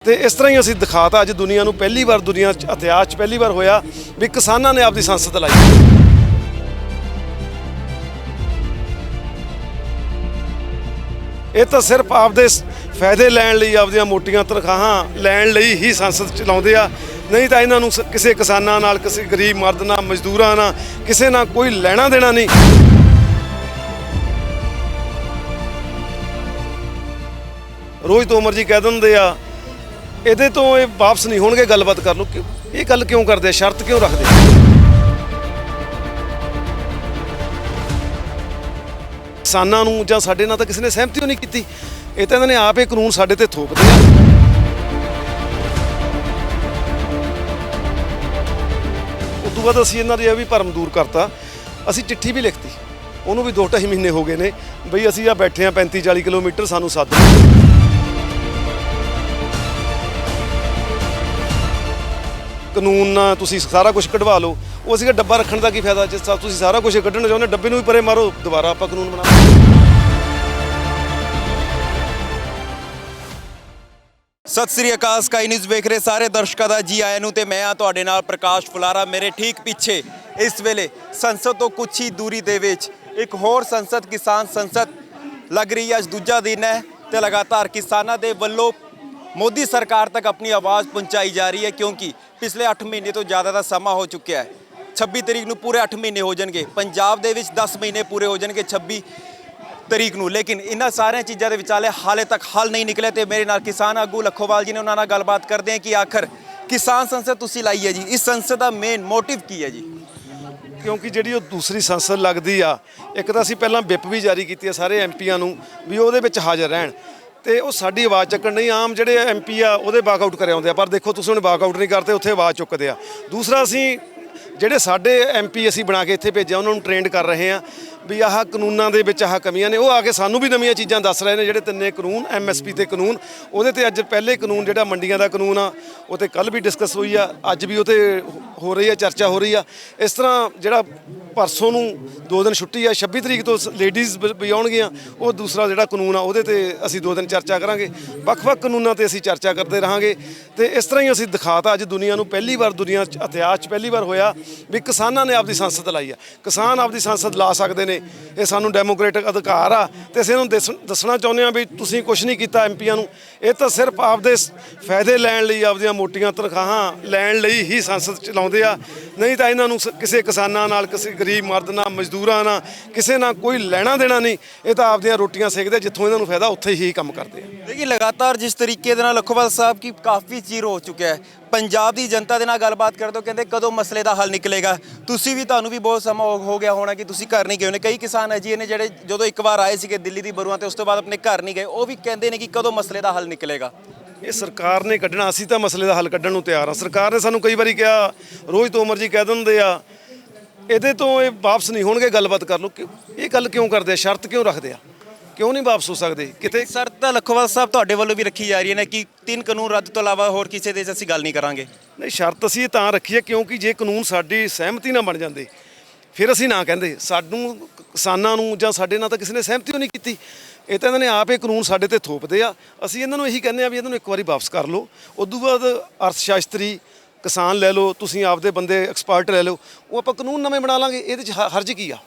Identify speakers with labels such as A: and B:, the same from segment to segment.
A: ਤੇ ਇਸ ਤਰ੍ਹਾਂ ਹੀ ਅਸੀਂ ਦਿਖਾਤਾ ਅੱਜ ਦੁਨੀਆ ਨੂੰ ਪਹਿਲੀ ਵਾਰ ਦੁਨੀਆ 'ਚ ਇਤਿਹਾਸ 'ਚ ਪਹਿਲੀ ਵਾਰ ਹੋਇਆ ਵੀ ਕਿਸਾਨਾਂ ਨੇ ਆਪਦੀ ਸੰਸਦ ਲਾਈ। ਇਹ ਤਾਂ ਸਿਰਫ ਆਪਦੇ ਫਾਇਦੇ ਲੈਣ ਲਈ ਆਪਦੀਆਂ ਮੋਟੀਆਂ ਤਨਖਾਹਾਂ ਲੈਣ ਲਈ ਹੀ ਸੰਸਦ ਚਲਾਉਂਦੇ ਆ, ਨਹੀਂ ਤਾਂ ਇਹਨਾਂ ਨੂੰ ਕਿਸੇ ਕਿਸਾਨਾਂ ਨਾਲ ਕਿਸੇ ਗਰੀਬ ਮਰਦ ਨਾਲ ਮਜ਼ਦੂਰਾਂ ਨਾਲ ਕਿਸੇ ਨਾਲ ਕੋਈ ਲੈਣਾ ਦੇਣਾ ਨਹੀਂ। ਰੋਜ਼ ਤੋਮਰ ਜੀ ਕਹਿ ਦਿੰਦੇ ਆ ਇਹਦੇ ਤੋਂ ਇਹ ਵਾਪਸ ਨਹੀਂ ਹੋਣਗੇ, ਗੱਲਬਾਤ ਕਰ ਲਓ। ਇਹ ਗੱਲ ਕਿਉਂ ਕਰਦੇ, ਸ਼ਰਤ ਕਿਉਂ ਰੱਖਦੇ? ਕਿਸਾਨਾਂ ਨੂੰ ਜਾਂ ਸਾਡੇ ਨਾਲ ਤਾਂ ਕਿਸੇ ਨੇ ਸਹਿਮਤੀ ਨਹੀਂ ਕੀਤੀ, ਇਹ ਤਾਂ ਇਹਨਾਂ ਨੇ ਆਪ ਇਹ ਕਾਨੂੰਨ ਸਾਡੇ ਤੇ ਥੋਪਦੇ ਆ। ਉਸ ਤੋਂ ਬਾਅਦ ਅਸੀਂ ਇਹਨਾਂ ਦੇ ਇਹ ਵੀ ਭਰਮ ਦੂਰ ਕਰਤਾ, ਅਸੀਂ ਚਿੱਠੀ ਵੀ ਲਿਖਤੀ ਉਹਨੂੰ ਵੀ 2-2.5 ਮਹੀਨੇ ਹੋ ਗਏ ਨੇ ਬਈ ਅਸੀਂ ਆ ਬੈਠੇ ਆ 35-40 ਕਿਲੋਮੀਟਰ, ਸਾਨੂੰ ਸੱਦ ਕਾਨੂੰਨ ਤੁਸੀਂ ਸਾਰਾ ਕੁਝ ਕਢਵਾ ਲਓ। ਉਹ ਅਸੀਂ ਡੱਬਾ ਰੱਖਣ ਦਾ ਕੀ ਫਾਇਦਾ, ਜੇ ਤੁਸੀਂ ਸਾਰਾ ਕੁਝ ਕੱਢਣਾ ਚਾਹੁੰਦੇ ਡੱਬੇ ਨੂੰ ਵੀ ਪਰੇ ਮਾਰੋ, ਦੁਬਾਰਾ ਆਪਾਂ ਕਾਨੂੰਨ ਬਣਾ ਲਓ।
B: ਸਤਿ ਸ੍ਰੀ ਅਕਾਲ, ਸਕਾਈ ਨਿਊਜ਼ ਵੇਖ ਰਹੇ ਸਾਰੇ ਦਰਸ਼ਕਾਂ ਦਾ ਜੀ ਆਇਆਂ ਨੂੰ ਤੇ ਮੈਂ ਆ ਤੁਹਾਡੇ ਨਾਲ ਪ੍ਰਕਾਸ਼ ਫੁਲਾਰਾ। ਮੇਰੇ ਠੀਕ ਪਿੱਛੇ ਇਸ ਵੇਲੇ ਸੰਸਦ ਤੋਂ ਕੁਛ ਹੀ ਦੂਰੀ ਦੇ ਵਿੱਚ ਇੱਕ ਹੋਰ ਸੰਸਦ ਕਿਸਾਨ ਸੰਸਦ ਲੱਗ ਰਹੀ ਹੈ। ਅੱਜ ਦੂਜਾ ਦਿਨ ਹੈ ਤੇ ਲਗਾਤਾਰ ਕਿਸਾਨਾਂ ਦੇ ਵੱਲੋਂ ਮੋਦੀ ਸਰਕਾਰ ਤੱਕ ਆਪਣੀ ਆਵਾਜ਼ ਪਹੁੰਚਾਈ ਜਾ ਰਹੀ ਹੈ, ਕਿਉਂਕਿ ਪਿਛਲੇ 8 ਮਹੀਨੇ ਤੋਂ ਜ਼ਿਆਦਾ ਦਾ ਸਮਾਂ ਹੋ ਚੁੱਕਿਆ ਹੈ। 26 ਤਰੀਕ ਨੂੰ ਪੂਰੇ 8 ਮਹੀਨੇ ਹੋ ਜਾਣਗੇ, ਪੰਜਾਬ ਦੇ ਵਿੱਚ 10 ਮਹੀਨੇ ਪੂਰੇ ਹੋ ਜਾਣਗੇ 26 ਤਰੀਕ ਨੂੰ। ਲੇਕਿਨ ਇਹਨਾਂ ਸਾਰੀਆਂ ਚੀਜ਼ਾਂ ਦੇ ਵਿਚਾਲੇ ਹਾਲੇ ਤੱਕ ਹੱਲ ਨਹੀਂ ਨਿਕਲਿਆ ਤੇ ਮੇਰੇ ਨਾਲ ਕਿਸਾਨ ਆਗੂ ਲੱਖੋਵਾਲ ਜੀ ਨੇ, ਉਹਨਾਂ ਨਾਲ ਗੱਲਬਾਤ ਕਰਦੇ ਹਾਂ ਕਿ ਆਖਰ ਕਿਸਾਨ ਸੰਸਦ ਤੁਸੀਂ ਲਾਈ ਹੈ ਜੀ, ਇਸ ਸੰਸਦ ਦਾ ਮੇਨ ਮੋਟਿਵ ਕੀ ਹੈ ਜੀ?
A: ਕਿਉਂਕਿ ਜਿਹੜੀ ਉਹ ਦੂਸਰੀ ਸੰਸਦ ਲੱਗਦੀ ਆ, ਇੱਕ ਤਾਂ ਅਸੀਂ ਪਹਿਲਾਂ ਵਿਪ ਵੀ ਜਾਰੀ ਕੀਤੀ ਆ ਸਾਰੇ ਐਮਪੀਆਂ ਨੂੰ ਵੀ ਉਹਦੇ ਵਿੱਚ ਹਾਜ਼ਰ ਰਹਿਣ, ਤੇ ਉਹ ਸਾਡੀ ਆਵਾਜ਼ ਚੱਕਣ ਨਹੀਂ। ਆਮ ਜਿਹੜੇ ਐਮਪੀ ਆ ਉਹਦੇ ਵਾਕਆਊਟ ਕਰੇ ਆਉਂਦੇ ਆ, ਪਰ ਦੇਖੋ ਤੁਸੀਂ ਹੁਣ ਵਾਕਆਊਟ ਨਹੀਂ ਕਰਦੇ, ਉੱਥੇ ਆਵਾਜ਼ ਚੁੱਕਦੇ ਆ। ਦੂਸਰਾ, ਅਸੀਂ ਜਿਹੜੇ ਸਾਡੇ ਐਮਪੀ ਅਸੀਂ ਬਣਾ ਕੇ ਇੱਥੇ ਭੇਜਿਆ ਉਹਨਾਂ ਨੂੰ ਟ੍ਰੇਨਡ ਕਰ ਰਹੇ ਆ ਵੀ ਆਹ ਕਾਨੂੰਨਾਂ ਦੇ ਵਿੱਚ ਆਹ ਕਮੀਆਂ ਨੇ। ਉਹ ਆ ਕੇ ਸਾਨੂੰ ਵੀ ਨਵੀਆਂ ਚੀਜ਼ਾਂ ਦੱਸ ਰਹੇ ਨੇ, ਜਿਹੜੇ 3 ਕਾਨੂੰਨ MSP ਤੇ ਕਾਨੂੰਨ, ਉਹਦੇ ਤੇ ਅੱਜ ਪਹਿਲੇ ਕਾਨੂੰਨ ਜਿਹੜਾ ਮੰਡੀਆਂ ਦਾ ਕਾਨੂੰਨ ਆ ਉਹ ਤੇ ਕੱਲ੍ਹ ਵੀ ਡਿਸਕਸ ਹੋਈ ਆ, ਅੱਜ ਵੀ ਉਹ ਤੇ ਹੋ ਰਹੀ ਆ, ਚਰਚਾ ਹੋ ਰਹੀ ਆ। ਇਸ ਤਰ੍ਹਾਂ ਜਿਹੜਾ ਪਰਸੋਂ ਨੂੰ 2 ਦਿਨ ਛੁੱਟੀ ਆ, 26 ਤਰੀਕ ਤੋਂ ਲੇਡੀਜ਼ ਵੀ ਆਉਣਗੀਆਂ, ਉਹ ਦੂਸਰਾ ਜਿਹੜਾ ਕਾਨੂੰਨ ਆ ਉਹਦੇ ਤੇ ਅਸੀਂ 2 ਦਿਨ ਚਰਚਾ ਕਰਾਂਗੇ। ਵੱਖ-ਵੱਖ ਕਾਨੂੰਨਾਂ ਤੇ ਅਸੀਂ ਚਰਚਾ ਕਰਦੇ ਰਹਾਂਗੇ ਤੇ ਇਸ ਤਰ੍ਹਾਂ ਹੀ ਅਸੀਂ ਦਿਖਾਤਾ ਅੱਜ ਦੁਨੀਆ ਨੂੰ ਪਹਿਲੀ ਵਾਰ ਦੁਨੀਆ 'ਚ ਇਤਿਹਾਸ 'ਚ ਪਹਿਲੀ ਵਾਰ ਹੋਇਆ ਵੀ ਕਿਸਾਨਾਂ ਨੇ ਆਪਦੀ ਸੰਸਦ ਲਾਈ ਆ। ਕਿਸਾਨ ਆਪਦੀ ਸੰਸਦ ਲਾ ਸਕਦੇ ਨੇ, ਇਹ ਸਾਨੂੰ ਡੈਮੋਕ੍ਰੈਟਿਕ ਅਧਿਕਾਰ ਆ ਤੇ ਅਸੀਂ ਇਹਨੂੰ ਦੱਸਣਾ ਚਾਹੁੰਦੇ ਹਾਂ ਵੀ ਤੁਸੀਂ ਕੁਝ ਨਹੀਂ ਕੀਤਾ ਐਮਪੀਆਂ ਨੂੰ। ਇਹ ਤਾਂ ਸਿਰਫ ਆਪਦੇ ਫਾਇਦੇ ਲੈਣ ਲਈ, ਆਪਦੀਆਂ ਮੋਟੀਆਂ ਤਨਖਾਹਾਂ ਲੈਣ ਲਈ ਹੀ ਸੰਸਦ ਚਲਾਉਂਦੇ ਆ, ਨਹੀਂ ਤਾਂ ਇਹਨਾਂ ਨੂੰ ਕਿਸੇ ਕਿਸਾਨਾਂ ਨਾਲ ਕਿਸੇ ਗਰੀਬ ਮਰਦ ਨਾਲ ਮਜ਼ਦੂਰਾਂ ਨਾਲ ਕਿਸੇ ਨਾਲ ਕੋਈ ਲੈਣਾ ਦੇਣਾ ਨਹੀਂ। ਇਹ ਤਾਂ ਆਪਦੀਆਂ ਰੋਟੀਆਂ ਸੇਕਦੇ, ਜਿੱਥੋਂ ਇਹਨਾਂ ਨੂੰ ਫਾਇਦਾ ਉੱਥੇ ਹੀ ਕੰਮ ਕਰਦੇ ਆ।
B: ਲੇਕਿਨ ਲਗਾਤਾਰ ਜਿਸ ਤਰੀਕੇ ਦੇ ਨਾਲ ਲੱਖੋਵਾਲ ਸਾਹਿਬ ਕੀ ਕਾਫੀ ਚਿਰ ਹੋ ਚੁੱਕਿਆ ਹੈ, ਪੰਜਾਬ ਦੀ ਜਨਤਾ ਦੇ ਨਾਲ ਗੱਲਬਾਤ ਕਰਦੇ ਹੋ ਕਹਿੰਦੇ ਕਦੋਂ ਮਸਲੇ ਦਾ ਹੱਲ ਨਿਕਲੇਗਾ। ਤੁਸੀਂ ਵੀ, ਤੁਹਾਨੂੰ ਵੀ ਬਹੁਤ ਸਮਾਂ ਹੋ ਗਿਆ ਹੋਣਾ ਕਿ ਤੁਸੀਂ ਘਰ ਨਹੀਂ ਗਏ ਹੋਣੇ। ਕਈ ਕਿਸਾਨ ਅਜਿਹੇ ਨੇ ਜਿਹੜੇ ਜਦੋਂ ਇੱਕ ਵਾਰ ਆਏ ਸੀਗੇ ਦਿੱਲੀ ਦੀ ਬਰੂਆਂ ਤੇ ਉਸ ਤੋਂ ਬਾਅਦ ਆਪਣੇ ਘਰ ਨਹੀਂ ਗਏ, ਉਹ ਵੀ ਕਹਿੰਦੇ ਨੇ ਕਿ ਕਦੋਂ ਮਸਲੇ ਦਾ ਹੱਲ ਨਿਕਲੇਗਾ।
A: ਇਹ ਸਰਕਾਰ ਨੇ ਕੱਢਣਾ, ਅਸੀਂ ਤਾਂ ਮਸਲੇ ਦਾ ਹੱਲ ਕੱਢਣ ਨੂੰ ਤਿਆਰ ਹਾਂ। ਸਰਕਾਰ ਨੇ ਸਾਨੂੰ ਕਈ ਵਾਰੀ ਕਿਹਾ, ਰੋਜ਼ ਤੋਮਰ ਜੀ ਕਹਿ ਦਿੰਦੇ ਆ ਇਹਦੇ ਤੋਂ ਇਹ ਵਾਪਸ ਨਹੀਂ ਹੋਣਗੇ, ਗੱਲਬਾਤ ਕਰ ਲਓ। ਇਹ ਗੱਲ ਕਿਉਂ ਕਰਦੇ ਆ, ਸ਼ਰਤ ਕਿਉਂ ਰੱਖਦੇ ਆ, ਕਿਉਂ ਨਹੀਂ ਵਾਪਸ ਹੋ ਸਕਦੇ? ਕਿਤੇ
B: ਸ਼ਰਤ ਤਾਂ ਲੱਖੋਵਾਲ ਸਾਹਿਬ ਤੁਹਾਡੇ ਵੱਲੋਂ ਵੀ ਰੱਖੀ ਜਾ ਰਹੀ ਹੈ ਨਾ ਕਿ 3 ਕਾਨੂੰਨ ਰੱਦ ਤੋਂ ਇਲਾਵਾ ਹੋਰ ਕਿਸੇ ਦੇ ਅਸੀਂ ਗੱਲ ਨਹੀਂ ਕਰਾਂਗੇ। ਨਹੀਂ,
A: ਸ਼ਰਤ ਅਸੀਂ ਇਹ ਤਾਂ ਰੱਖੀ ਹੈ ਕਿਉਂਕਿ ਜੇ ਕਾਨੂੰਨ ਸਾਡੀ ਸਹਿਮਤੀ ਨਾਲ ਬਣ ਜਾਂਦੇ ਫਿਰ ਅਸੀਂ ਨਾ ਕਹਿੰਦੇ। ਸਾਨੂੰ ਕਿਸਾਨਾਂ ਨੂੰ ਜਾਂ ਸਾਡੇ ਨਾਲ ਤਾਂ ਕਿਸੇ ਨੇ ਸਹਿਮਤੀ ਨਹੀਂ ਕੀਤੀ, ਇਹ ਤਾਂ ਇਹਨਾਂ ਨੇ ਆਪ ਇਹ ਕਾਨੂੰਨ ਸਾਡੇ ਤੇ ਥੋਪਦੇ ਆ। ਅਸੀਂ ਇਹਨਾਂ ਨੂੰ ਇਹੀ ਕਹਿੰਦੇ ਆ ਵੀ ਇਹਨਾਂ ਨੂੰ ਇੱਕ ਵਾਰੀ ਵਾਪਸ ਕਰ ਲਓ, ਉਦੋਂ ਬਾਅਦ ਅਰਥ ਸ਼ਾਸਤਰੀ ਕਿਸਾਨ ਲੈ ਲਓ, ਤੁਸੀਂ ਆਪਦੇ ਬੰਦੇ ਐਕਸਪਰਟ ਲੈ ਲਓ, ਉਹ ਆਪਾਂ ਕਾਨੂੰਨ ਨਵੇਂ ਬਣਾ ਲਾਂਗੇ। ਇਹਦੇ 'ਚ ਹਰਜ ਕੀ ਆ?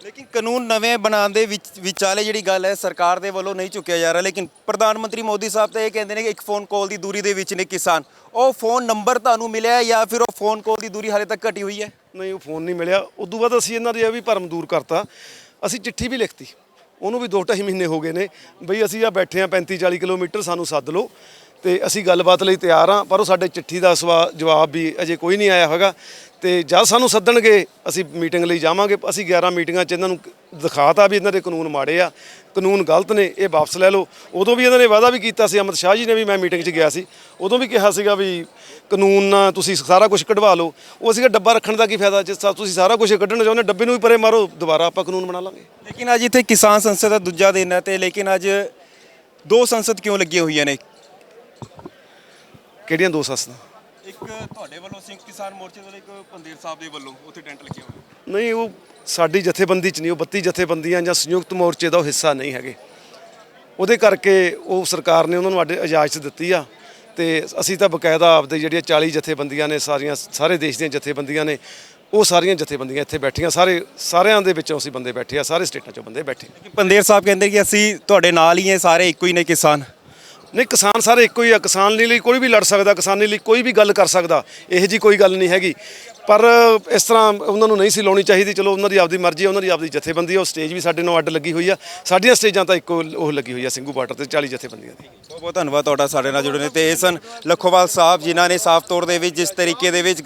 B: ਲੇਕਿਨ ਕਾਨੂੰਨ ਨਵੇਂ ਬਣਾਉਣ ਦੇ ਵਿਚਾਲੇ ਜਿਹੜੀ ਗੱਲ ਹੈ ਸਰਕਾਰ ਦੇ ਵੱਲੋਂ ਨਹੀਂ ਚੁੱਕਿਆ ਜਾ ਰਿਹਾ। ਲੇਕਿਨ ਪ੍ਰਧਾਨ ਮੰਤਰੀ ਮੋਦੀ ਸਾਹਿਬ ਤਾਂ ਇਹ ਕਹਿੰਦੇ ਨੇ ਕਿ ਇੱਕ ਫੋਨ ਕਾਲ ਦੀ ਦੂਰੀ ਦੇ ਵਿੱਚ ਨੇ ਕਿਸਾਨ। ਉਹ ਫੋਨ ਨੰਬਰ ਤੁਹਾਨੂੰ ਮਿਲਿਆ ਜਾਂ ਫਿਰ ਉਹ ਫੋਨ ਕਾਲ ਦੀ ਦੂਰੀ ਹਾਲੇ ਤੱਕ ਘਟੀ ਹੋਈ ਹੈ?
A: ਨਹੀਂ, ਉਹ ਫੋਨ ਨਹੀਂ ਮਿਲਿਆ। ਉਸ ਤੋਂ ਬਾਅਦ ਅਸੀਂ ਇਹਨਾਂ ਦੇ ਇਹ ਵੀ ਭਰਮ ਦੂਰ ਕਰਤਾ, ਅਸੀਂ ਚਿੱਠੀ ਵੀ ਲਿਖਤੀ ਉਹਨੂੰ ਵੀ 2-2.5 ਮਹੀਨੇ ਹੋ ਗਏ ਨੇ ਬਈ ਅਸੀਂ ਆ ਬੈਠੇ ਆ 35-40 ਕਿਲੋਮੀਟਰ, ਸਾਨੂੰ ਸੱਦ ਲਓ ਤੇ ਅਸੀਂ ਗੱਲਬਾਤ ਲਈ ਤਿਆਰ ਹਾਂ। ਪਰ ਉਹ ਸਾਡੇ ਚਿੱਠੀ ਦਾ ਜਵਾਬ ਵੀ ਅਜੇ ਕੋਈ ਨਹੀਂ ਆਇਆ ਹੈਗਾ ਤੇ ਜਦ ਸਾਨੂੰ ਸੱਦਣਗੇ ਅਸੀਂ ਮੀਟਿੰਗ ਲਈ ਜਾਵਾਂਗੇ। ਅਸੀਂ 11 ਮੀਟਿੰਗਾਂ 'ਚ ਇਹਨਾਂ ਨੂੰ ਦਿਖਾਤਾ ਵੀ ਇਹਨਾਂ ਦੇ ਕਾਨੂੰਨ ਮਾੜੇ ਆ, ਕਾਨੂੰਨ ਗਲਤ ਨੇ, ਇਹ ਵਾਪਸ ਲੈ ਲਓ। ਉਦੋਂ ਵੀ ਇਹਨਾਂ ਨੇ ਵਾਅਦਾ ਵੀ ਕੀਤਾ ਸੀ, ਅਮਿਤ ਸ਼ਾਹ ਜੀ ਨੇ ਵੀ, ਮੈਂ ਮੀਟਿੰਗ 'ਚ ਗਿਆ ਸੀ, ਉਦੋਂ ਵੀ ਕਿਹਾ ਸੀਗਾ ਵੀ ਕਾਨੂੰਨ ਤੁਸੀਂ ਸਾਰਾ ਕੁਝ ਕਢਵਾ ਲਓ। ਉਹ ਸੀਗਾ ਡੱਬਾ ਰੱਖਣ ਦਾ ਕੀ ਫਾਇਦਾ, ਜੇ ਤੁਸੀਂ ਸਾਰਾ ਕੁਝ ਕੱਢਣਾ ਚਾਹੁੰਦੇ ਡੱਬੇ ਨੂੰ ਵੀ ਪਰੇ ਮਾਰੋ, ਦੁਬਾਰਾ ਆਪਾਂ ਕਾਨੂੰਨ ਬਣਾ ਲਾਂਗੇ।
B: ਲੇਕਿਨ ਅੱਜ ਇੱਥੇ ਕਿਸਾਨ ਸੰਸਦ ਦਾ ਦੂਜਾ ਦਿਨ ਹੈ ਤੇ ਲੇਕਿਨ ਅੱਜ 2 ਸੰਸਦ ਕਿਉਂ ਲੱਗੀਆਂ ਹੋਈਆਂ ਨੇ?
A: ਕਿਹੜੀਆਂ 2 ਸੰਸਦਾਂ?
B: ਇੱਕ ਤੁਹਾਡੇ ਵੱਲੋਂ ਸੰਯੁਕਤ ਕਿਸਾਨ ਮੋਰਚੇ ਵੱਲੋਂ, ਇੱਕ ਪੰਦੇਰ ਸਾਹਿਬ ਦੇ ਵੱਲੋਂ ਉੱਥੇ ਟੈਂਟ ਲੱਗੇ ਹੋਏ।
A: ਨਹੀਂ, ਉਹ ਸਾਡੀ ਜਥੇਬੰਦੀ 'ਚ ਨਹੀਂ, ਉਹ 32 ਜਥੇਬੰਦੀਆਂ ਜਾਂ ਸੰਯੁਕਤ ਮੋਰਚੇ ਦਾ ਉਹ ਹਿੱਸਾ ਨਹੀਂ ਹੈਗੇ। ਉਹਦੇ ਕਰਕੇ ਉਹ ਸਰਕਾਰ ਨੇ ਉਹਨਾਂ ਨੂੰ ਇਜਾਜ਼ਤ ਦਿੱਤੀ ਆ ਤੇ ਅਸੀਂ ਤਾਂ ਬਕਾਇਦਾ ਆਪਦੇ ਜਿਹੜੀਆਂ 40 ਜਥੇਬੰਦੀਆਂ ਨੇ ਸਾਰੇ ਦੇਸ਼ ਦੀਆਂ ਜਥੇਬੰਦੀਆਂ ਨੇ, ਉਹ ਸਾਰੀਆਂ ਜਥੇਬੰਦੀਆਂ ਇੱਥੇ ਬੈਠੀਆਂ, ਸਾਰਿਆਂ ਦੇ ਵਿੱਚੋਂ ਅਸੀਂ ਬੰਦੇ ਬੈਠੇ ਆ, ਸਾਰੇ ਸਟੇਟਾਂ 'ਚੋਂ ਬੰਦੇ ਬੈਠੇ।
B: ਪੰਦੇਰ ਸਾਹਿਬ ਕਹਿੰਦੇ ਕਿ ਅਸੀਂ ਤੁਹਾਡੇ ਨਾਲ ਹੀ ਹਾਂ, ਸਾਰੇ ਇੱਕੋ ਹੀ ਨੇ ਕਿਸਾਨ।
A: ਨਹੀਂ, ਕਿਸਾਨ ਸਾਰੇ ਇੱਕੋ ਹੀ ਆ। ਕਿਸਾਨ ਲਈ ਕੋਈ ਵੀ ਲੜ ਸਕਦਾ, ਕਿਸਾਨੀ ਲਈ ਕੋਈ ਵੀ ਗੱਲ ਕਰ ਸਕਦਾ, ਇਹੋ ਜੀ ਕੋਈ ਗੱਲ ਨਹੀਂ ਹੈਗੀ। ਪਰ ਇਸ ਤਰ੍ਹਾਂ ਉਹਨਾਂ ਨੂੰ ਨਹੀਂ ਸੀ ਲਾਉਣੀ ਚਾਹੀਦੀ। ਚਲੋ ਉਹਨਾਂ ਦੀ ਆਪਦੀ ਮਰਜ਼ੀ ਹੈ, ਉਹਨਾਂ ਦੀ ਆਪਦੀ ਜਥੇਬੰਦੀ ਹੈ। ਉਹ ਸਟੇਜ ਵੀ ਸਾਡੇ ਨਾਲ ਅੱਡ ਲੱਗੀ ਹੋਈ ਆ, ਸਾਡੀਆਂ ਸਟੇਜਾਂ ਤਾਂ ਇੱਕੋ ਉਹ ਲੱਗੀ ਹੋਈ ਆ ਸਿੰਘੂ ਬਾਰਡਰ ਤੇ 40 ਜਥੇਬੰਦੀਆਂ ਦੀ।
B: ਬਹੁਤ ਬਹੁਤ ਧੰਨਵਾਦ ਤੁਹਾਡਾ ਸਾਡੇ ਨਾਲ ਜੁੜਨ ਤੇ। ਇਹ ਸਨ ਲੱਖੋਵਾਲ ਸਾਹਿਬ ਜਿਨ੍ਹਾਂ ਨੇ ਸਾਫ਼ ਤੌਰ ਦੇ ਵਿੱਚ ਜਿਸ ਤਰੀਕੇ ਦੇ ਵਿੱਚ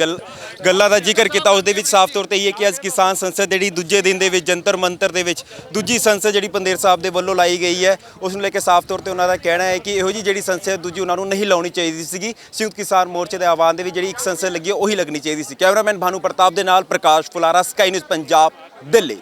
B: ਗੱਲਾਂ ਦਾ ਜ਼ਿਕਰ ਕੀਤਾ, ਉਸ ਦੇ ਵਿੱਚ ਸਾਫ਼ ਤੌਰ ਤੇ ਇਹ ਹੈ ਕਿ ਅੱਜ ਕਿਸਾਨ ਸੰਸਦ ਜਿਹੜੀ ਦੂਜੇ ਦਿਨ ਦੇ ਵਿੱਚ ਜੰਤਰ ਮੰਤਰ ਦੇ ਵਿੱਚ ਦੂਜੀ ਸੰਸਦ ਜਿਹੜੀ ਪੰਦੇਰ ਸਾਹਿਬ ਦੇ ਵੱਲੋਂ ਲਾਈ ਗਈ ਹੈ, ਉਸ ਨੂੰ ਲੈ ਕੇ ਸਾਫ਼ ਤੌਰ ਤੇ ਉਹਨਾਂ ਦਾ ਕਹਿਣਾ ਹੈ ਕਿ ਇਹੋ ਜਿਹੀ ਜਿਹੜੀ ਸੰਸਦ ਦੂਜੀ ਉਹਨਾਂ ਨੂੰ ਨਹੀਂ ਲਾਉਣੀ ਚਾਹੀਦੀ ਸੀਗੀ। ਸੰਯੁਕਤ ਕਿਸਾਨ ਮੋਰਚੇ ਦੇ ਆਹਵਾਨ ਦੇ ਵਿੱਚ ਜਿਹੜੀ ਇੱਕ ਸੰਸਦ ਲੱਗੀ ਹੈ ਉਹੀ ਲੱਗਣੀ ਚਾਹੀਦੀ ਸੀ। ਕੈਮਰਾਮੈਨ ਭਾਨੂ ਪ੍ਰਤਾਪ ਦੇ ਨਾਲ ਪ੍ਰਕਾਸ਼ ਫੁਲਾਰਾ, ਸਕਾਈ ਨਿਊਜ਼ ਪੰਜਾਬ, ਦਿੱਲੀ।